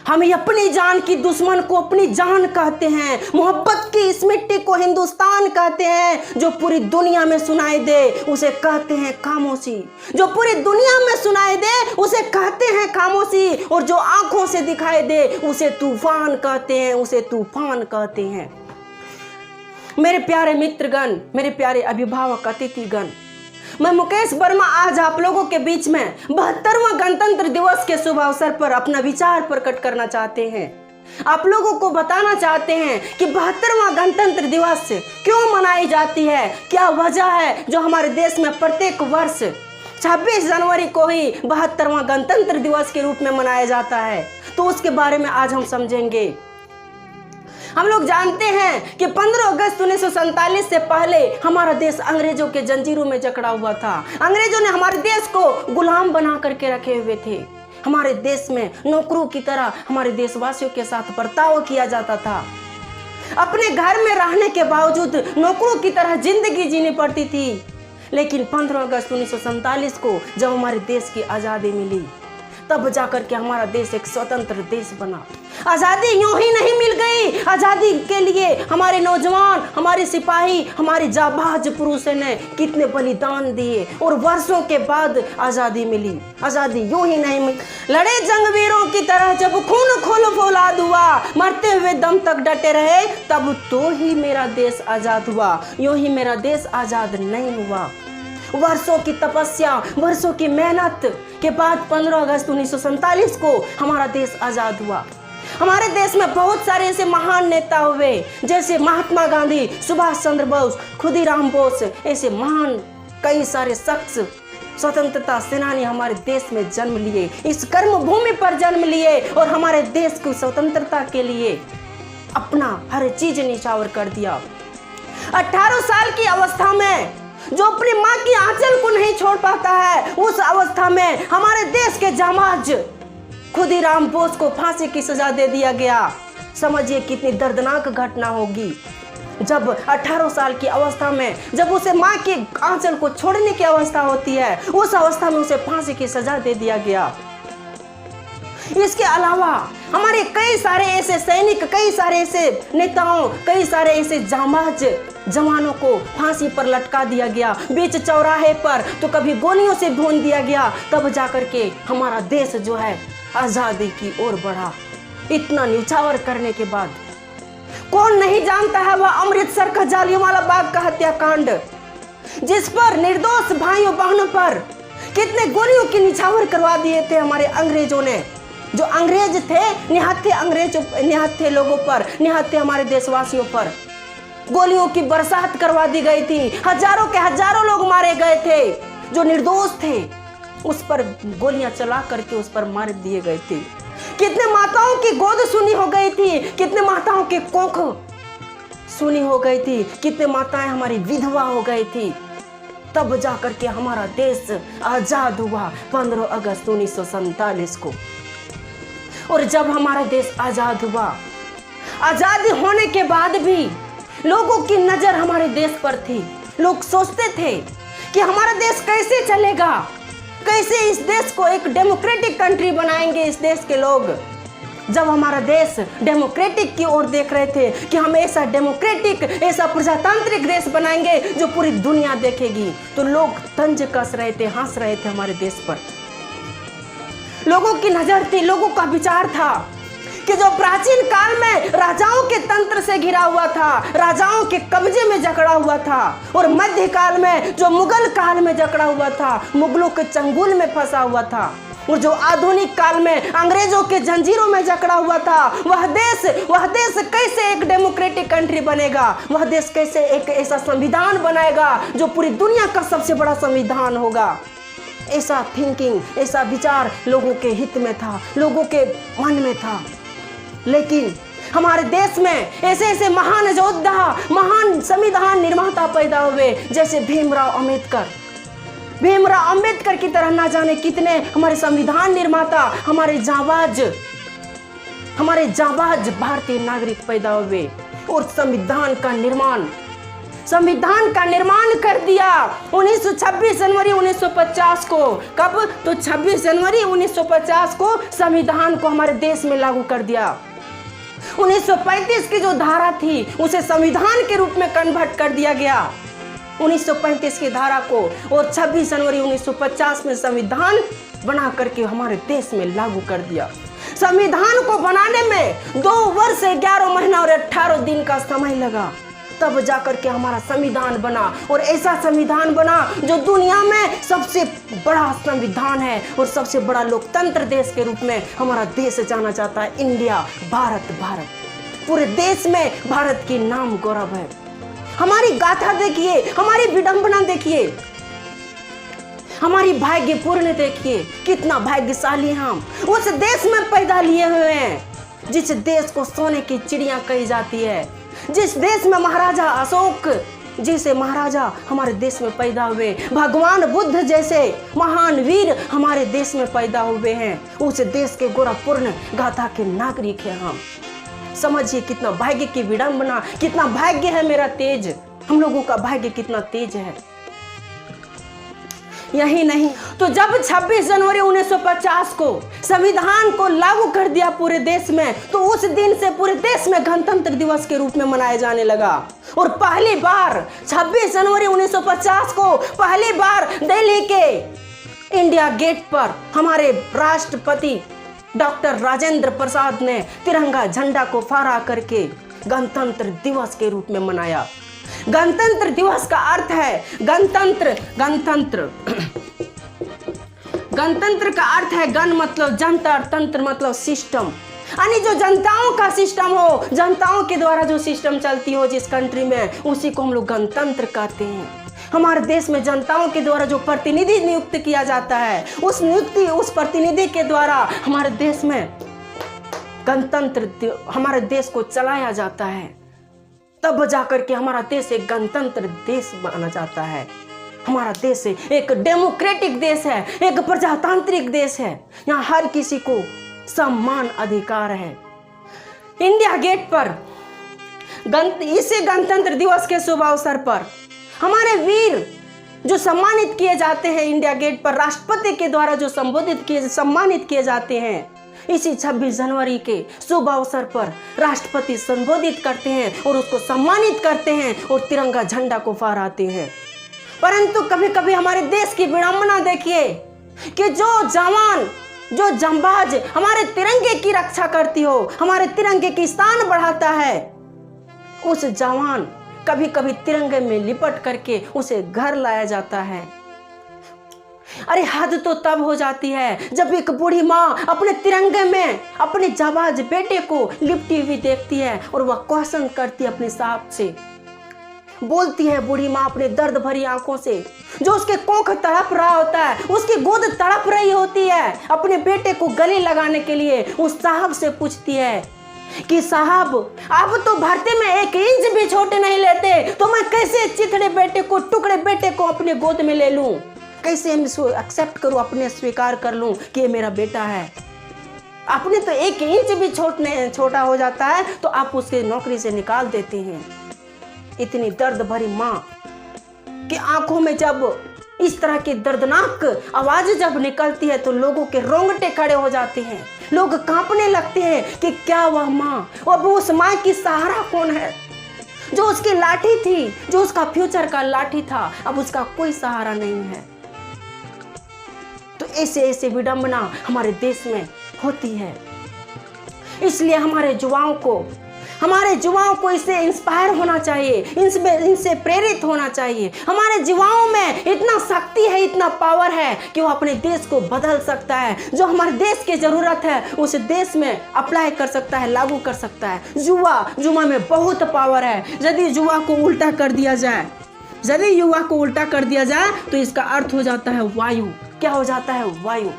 हम अपनी जान की दुश्मन को अपनी जान कहते हैं। मोहब्बत की इस मिट्टी को हिंदुस्तान कहते हैं। जो पूरी दुनिया में सुनाई दे उसे कहते हैं खामोशी। जो पूरी दुनिया में सुनाई दे उसे कहते हैं खामोशी। और जो आंखों से दिखाई दे उसे तूफान कहते हैं, उसे तूफान कहते हैं। मेरे प्यारे मित्रगण, मेरे प्यारे अभिभावक अतिथिगण, मैं मुकेश वर्मा आज आप लोगों के बीच में 72वां गणतंत्र दिवस के शुभ अवसर पर अपना विचार प्रकट करना चाहते हैं। आप लोगों को बताना चाहते हैं कि 72वां गणतंत्र दिवस क्यों मनाई जाती है, क्या वजह है जो हमारे देश में प्रत्येक वर्ष 26 जनवरी को ही 72वां गणतंत्र दिवस के रूप में मनाया जाता है। तो उसके बारे में आज हम समझेंगे। हम लोग जानते हैं कि 15 अगस्त 1947 से पहले हमारा देश अंग्रेजों के जंजीरों में जकड़ा हुआ था। अंग्रेजों ने हमारे देश को गुलाम बना करके रखे हुए थे। हमारे देश में नौकरों की तरह हमारे देशवासियों के साथ बर्ताव किया जाता था। अपने घर में रहने के बावजूद नौकरों की तरह जिंदगी जीनी पड़ती थी। लेकिन 15 अगस्त 1947 को जब हमारे देश की आज़ादी मिली, तब जाकर के हमारा देश एक स्वतंत्र देश बना। आज़ादी यूं ही नहीं मिल गई। आज़ादी के लिए हमारे नौजवान, हमारे सिपाही, हमारे जाबाज पुरुषों ने कितने बलिदान दिए और वर्षों के बाद आज़ादी मिली। आज़ादी यूं ही नहीं मिली। लड़े जंगवीरों की तरह जब खून खोल फौलाद हुआ, मरते हुए दम तक डटे रहे, तब तो ही मेरा देश आज़ाद हुआ। यूं ही मेरा देश आज़ाद नहीं हुआ। वर्षों की तपस्या, वर्षों की मेहनत के बाद 15 अगस्त 1947 को हमारा देश आज़ाद हुआ। हमारे देश में बहुत सारे ऐसे महान नेता हुए, जैसे महात्मा गांधी, सुभाष चंद्र बोस, खुदीराम बोस। ऐसे महान कई सारे शख्स स्वतंत्रता सेनानी हमारे देश में जन्म लिए, इस कर्म भूमि पर जन्म लिए और हमारे देश की स्वतंत्रता के लिए अपना हर चीज निछावर कर दिया। 18 साल की अवस्था में जो अपनी माँ की आंचल को नहीं छोड़ पाता है, उस अवस्था में हमारे देश के जाबाज खुदीराम बोस को फांसी की सजा दे दिया गया। समझिए कितनी दर्दनाक घटना होगी जब 18 साल की अवस्था में जब उसे माँ की आंचल को छोड़ने की अवस्था होती है, उस अवस्था में उसे फांसी की सजा दे दिया गया। इसके अलावा हमारे कई सारे ऐसे सैनिक, कई सारे ऐसे नेताओं, कई सारे ऐसे जाबाज जवानों को फांसी पर लटका दिया गया, बीच चौराहे पर, तो कभी गोलियों से भून दिया गया। तब जाकर के हमारा देश जो है आज़ादी की ओर बढ़ा। इतना न्यौछावर करने के बाद कौन नहीं जानता है वह अमृतसर का जालियांवाला बाग का हत्याकांड, जिस पर निर्दोष भाइयों बहनों पर कितने गोलियों की निछावर करवा दिए थे हमारे अंग्रेजों ने। जो अंग्रेज थे निहत्थे थे लोगों पर, निहत्थे हमारे देशवासियों पर गोलियों की बरसात करवा दी गई थी। हजारों के हजारों लोग मारे गए थे जो निर्दोष थे, उस पर गोलियां चला करके उस पर मार दिए गए थे। कितने माताओं की गोद सुनी हो गई थी, कितने माताओं की कोख सुनी हो गई थी, कितने माताएं हमारी विधवा हो गई थी। तब जाकर के हमारा देश आजाद हुआ 15 अगस्त 1947 को। और जब हमारा देश आजाद हुआ, आजादी होने के बाद भी लोगों की नजर हमारे देश पर थी। लोग सोचते थे कि हमारा देश कैसे चलेगा, कैसे इस देश को एक डेमोक्रेटिक कंट्री बनाएंगे इस देश के लोग। जब हमारा देश डेमोक्रेटिक की ओर देख रहे थे कि हम ऐसा डेमोक्रेटिक, ऐसा प्रजातांत्रिक देश बनाएंगे जो पूरी दुनिया देखेगी, तो लोग तंज कस रहे थे, हंस रहे थे हमारे देश पर। लोगों की नजर थी, लोगों का विचार था कि जो प्राचीन काल में राजाओं के तंत्र से घिरा हुआ था, राजाओं के कब्जे में जकड़ा हुआ था, और मध्य काल में जो मुगल काल में जकड़ा हुआ था, मुगलों के चंगुल में फंसा हुआ था, और जो आधुनिक काल में अंग्रेजों के जंजीरों में जकड़ा हुआ था, वह देश कैसे एक डेमोक्रेटिक कंट्री बनेगा, वह देश कैसे एक ऐसा संविधान बनाएगा जो पूरी दुनिया का सबसे बड़ा संविधान होगा। ऐसा थिंकिंग, ऐसा विचार लोगों के हित में था, लोगों के मन में था। लेकिन हमारे देश में ऐसे ऐसे महान योद्धा, महान संविधान निर्माता पैदा हुए, जैसे भीमराव अंबेडकर की तरह ना जाने कितने हमारे संविधान निर्माता, हमारे जाबाज भारतीय नागरिक पैदा हुए और संविधान का निर्माण संविधान का निर्माण कर दिया 26 जनवरी 1950 को। कब? तो 26 जनवरी 1950 को संविधान को हमारे देश में लागू कर दिया। 1935 की जो धारा थी उसे संविधान के रूप में कन्वर्ट कर दिया गया 1935 की धारा को, और 26 जनवरी 1950 में संविधान बना करके हमारे देश में लागू कर दिया। संविधान को बनाने में 2 वर्ष 11 महीना और 18 दिन का समय लगा, तब जाकर के हमारा संविधान बना। और ऐसा संविधान बना जो दुनिया में सबसे बड़ा संविधान है और सबसे बड़ा लोकतंत्र देश के रूप में हमारा देश जाना जाता है। इंडिया, भारत। पूरे देश में भारत की नाम गौरव है। हमारी गाथा देखिए, हमारी विडंबना देखिए, हमारी भाग्यपूर्ण देखिए, कितना भाग्यशाली हम उस देश में पैदा लिए हुए हैं जिस देश को सोने की चिड़िया कही जाती है, जिस देश में महाराजा अशोक जैसे महाराजा हमारे देश में पैदा हुए, भगवान बुद्ध जैसे महान वीर हमारे देश में पैदा हुए हैं। उस देश के गौरवपूर्ण गाथा के नागरिक हैं हम। समझिए कितना भाग्य की विडंबना, कितना भाग्य है मेरा तेज, हम लोगों का भाग्य कितना तेज है। यही नहीं तो जब 26 जनवरी 1950 को संविधान को लागू कर दिया पूरे देश में, तो उस दिन से पूरे देश में गणतंत्र दिवस के रूप में मनाया जाने लगा। और पहली बार 26 जनवरी 1950 को पहली बार दिल्ली के इंडिया गेट पर हमारे राष्ट्रपति डॉक्टर राजेंद्र प्रसाद ने तिरंगा झंडा को फहरा करके गणतंत्र दिवस के रूप में मनाया। गणतंत्र दिवस का अर्थ है गणतंत्र का अर्थ है गण मतलब जनता और तंत्र मतलब सिस्टम, यानी जो जनताओं का सिस्टम हो, जनताओं के द्वारा जो सिस्टम चलती हो जिस कंट्री में, उसी को हम लोग गणतंत्र कहते हैं। हमारे देश में जनताओं के द्वारा जो प्रतिनिधि नियुक्त किया जाता है, उस प्रतिनिधि के द्वारा हमारे देश में गणतंत्र हमारे देश को चलाया जाता है। तब जाकर के हमारा देश एक गणतंत्र देश माना जाता है। हमारा देश एक डेमोक्रेटिक देश है, एक प्रजातांत्रिक देश है। यहाँ हर किसी को समान अधिकार है। इंडिया गेट पर इसी गणतंत्र दिवस के शुभ अवसर पर हमारे वीर जो सम्मानित किए जाते हैं, इंडिया गेट पर राष्ट्रपति के द्वारा जो सम्मानित किए जाते हैं, इसी 26 जनवरी के शुभ अवसर पर राष्ट्रपति संबोधित करते हैं और उसको सम्मानित करते हैं और तिरंगा झंडा को फहराते हैं। परंतु कभी कभी हमारे देश की विडंबना देखिए कि जो जवान, जो जंबाज हमारे तिरंगे की रक्षा करती हो, हमारे तिरंगे की शान बढ़ाता है, उस जवान कभी कभी तिरंगे में लिपट करके उसे घर लाया जाता है। अरे हद तो तब हो जाती है जब एक बूढ़ी माँ अपने तिरंगे में अपने जाबाज बेटे को लिपटी हुई देखती है और वह क्वेश्चन करती है अपने साहब से, बोलती है बूढ़ी माँ अपने दर्द भरी आंखों से, जो उसके कोख तड़प रहा होता है, उसकी गोद तड़प रही होती है, अपने बेटे को गले लगाने के लिए उस साहब से पूछती है कि साहब आप तो भर्ती में 1 इंच भी छोटे नहीं लेते, तो मैं कैसे चिथड़े बेटे को, टुकड़े बेटे को अपने गोद में ले लूं, कैसे एक्सेप्ट करूं, अपने स्वीकार कर लूं कि ये मेरा बेटा है। आपने तो 1 इंच भी छोटा हो जाता है तो आप उसके नौकरी से निकाल देते हैं। इतनी दर्द भरी माँ की आंखों में जब इस तरह की दर्दनाक आवाज जब निकलती है तो लोगों के रोंगटे खड़े हो जाते हैं, लोग कांपने लगते हैं कि क्या वह माँ, अब उस माँ की सहारा कौन है, जो उसकी लाठी थी, जो उसका फ्यूचर का लाठी था, अब उसका कोई सहारा नहीं है। तो ऐसे ऐसे विडंबना हमारे देश में होती है। इसलिए हमारे युवाओं को इससे इंस्पायर होना चाहिए, इनसे प्रेरित होना चाहिए। हमारे युवाओं में इतना शक्ति है, इतना पावर है कि वो अपने देश को बदल सकता है। जो हमारे देश की जरूरत है उस देश में अप्लाई कर सकता है, लागू कर सकता है। युवा में बहुत पावर है। यदि युवा को उल्टा कर दिया जाए तो इसका अर्थ हो जाता है वायु। क्या हो जाता है? वायु।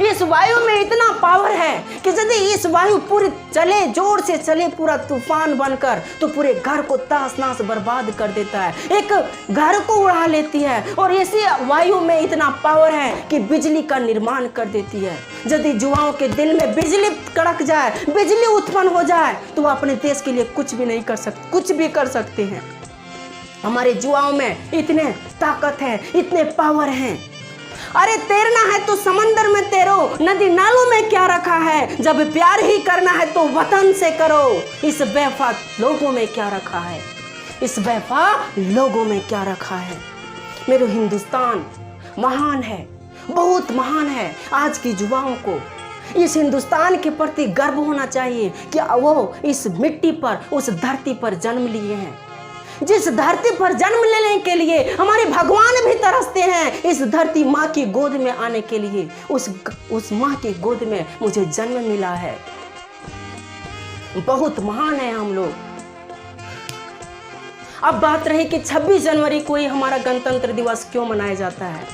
इस वायु में इतना पावर है कि यदि इस वायु पूरी चले, जोर से चले, पूरा तूफान बनकर, तो पूरे घर को तहस नहस बर्बाद कर देता है, एक घर को उड़ा लेती है। और इसी वायु में इतना पावर है कि बिजली का निर्माण कर देती है। यदि युवाओं के दिल में बिजली कड़क जाए, बिजली उत्पन्न हो जाए, तो वो अपने देश के लिए कुछ भी कर सकते हैं। हमारे युवाओं में इतने ताकत है, इतने पावर हैं। अरे तैरना है तो समंदर में तैरो, नदी नालों में क्या रखा है, जब प्यार ही करना है तो वतन से करो। इस बेवफा लोगों में क्या रखा है, इस बेवफा लोगों में क्या रखा है। मेरे हिंदुस्तान महान है, बहुत महान है। आज की युवाओं को इस हिंदुस्तान के प्रति गर्व होना चाहिए कि वो इस मिट्टी पर, उस धरती पर जन्म लिए हैं, जिस धरती पर जन्म लेने के लिए हमारे भगवान भी तरसते हैं। इस धरती माँ की गोद में आने के लिए उस माँ की गोद में मुझे जन्म मिला है। बहुत महान है हम लोग। अब बात रही कि 26 जनवरी को ही हमारा गणतंत्र दिवस क्यों मनाया जाता है।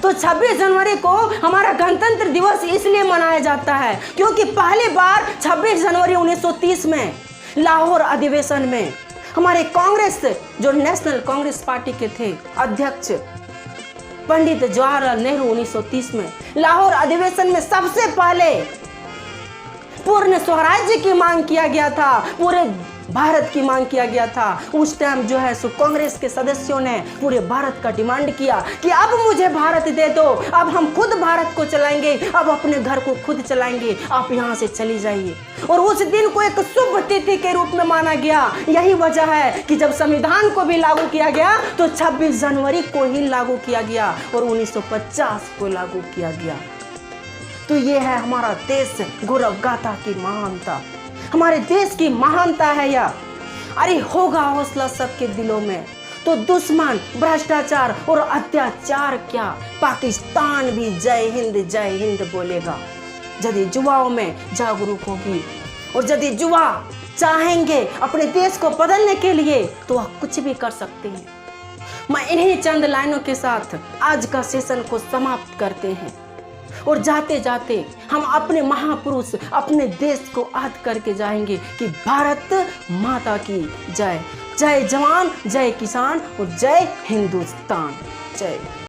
तो 26 जनवरी को हमारा गणतंत्र दिवस इसलिए मनाया जाता है क्योंकि पहली बार 26 जनवरी 1930 में लाहौर अधिवेशन में हमारे कांग्रेस, जो नेशनल कांग्रेस पार्टी के थे अध्यक्ष पंडित जवाहरलाल नेहरू, 1930 में लाहौर अधिवेशन में सबसे पहले पूर्ण स्वराज्य की मांग किया गया था, पूरे भारत की मांग किया गया था। उस टाइम जो है सो कांग्रेस के सदस्यों ने पूरे भारत का डिमांड किया कि अब मुझे भारत दे दो, अब हम खुद भारत को चलाएंगे, अब अपने घर को खुद चलाएंगे, आप यहाँ से चली जाइए। और उस दिन को एक शुभ तिथि के रूप में माना गया। यही वजह है कि जब संविधान को भी लागू किया गया तो 26 जनवरी को ही लागू किया गया और 1950 को लागू किया गया। तो ये है हमारा देश, गौरव गाथा की महानता, हमारे देश की महानता है यह। अरे होगा हौसला सबके दिलों में तो दुश्मन, भ्रष्टाचार और अत्याचार क्या, पाकिस्तान भी जय हिंद बोलेगा। यदि युवाओं में जागरूक होगी और यदि युवा चाहेंगे अपने देश को बदलने के लिए तो वह कुछ भी कर सकते हैं। मैं इन्हीं चंद लाइनों के साथ आज का सेशन को समाप्त करते हैं और जाते जाते हम अपने महापुरुष, अपने देश को याद करके जाएंगे कि भारत माता की जय। जय जवान, जय किसान और जय हिंदुस्तान। जय।